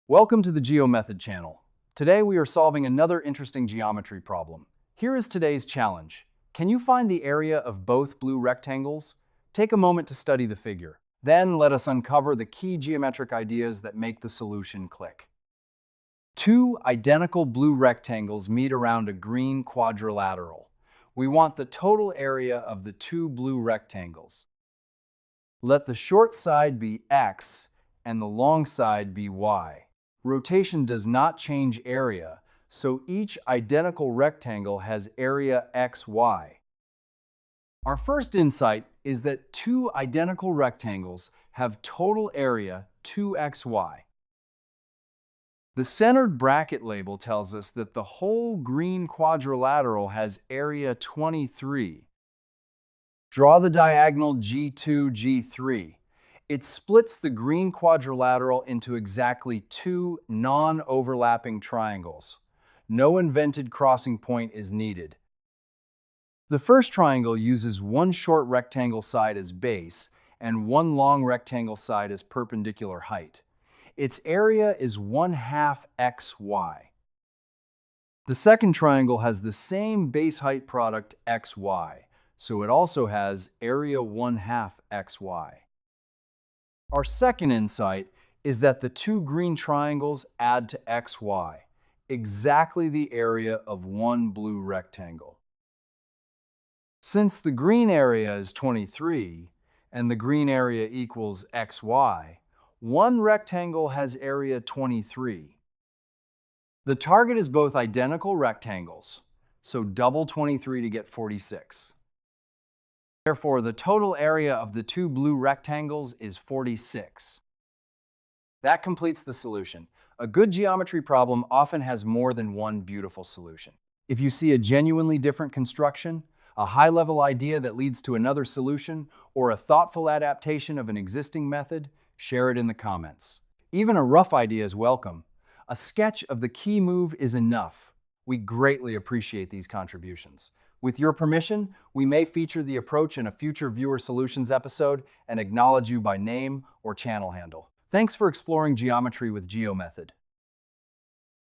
Welcome to the GeoMethod channel. Today we are solving another interesting geometry problem. Here is today's challenge. Can you find the area of both blue rectangles? Take a moment to study the figure. Then let us uncover the key geometric ideas that make the solution click. Two identical blue rectangles meet around a green quadrilateral. We want the total area of the two blue rectangles. Let the short side be x and the long side be y. Rotation does not change area, so each identical rectangle has area xy. Our first insight is that two identical rectangles have total area 2xy. The centered bracket label tells us that the whole green quadrilateral has area 23. Draw the diagonal G2, G3. It splits the green quadrilateral into exactly two non-overlapping triangles. No invented crossing point is needed. The first triangle uses one short rectangle side as base and one long rectangle side as perpendicular height. Its area is 1/2 xy. The second triangle has the same base height product xy, so it also has area 1/2 xy. Our second insight is that the two green triangles add to xy, exactly the area of one blue rectangle. Since the green area is 23 and the green area equals xy, one rectangle has area 23. The target is both identical rectangles, so double 23 to get 46. Therefore, the total area of the two blue rectangles is 46. That completes the solution. A good geometry problem often has more than one beautiful solution. If you see a genuinely different construction, a high-level idea that leads to another solution, or a thoughtful adaptation of an existing method, share it in the comments. Even a rough idea is welcome. A sketch of the key move is enough. We greatly appreciate these contributions. With your permission, we may feature the approach in a future Viewer Solutions episode and acknowledge you by name or channel handle. Thanks for exploring geometry with GeoMethod.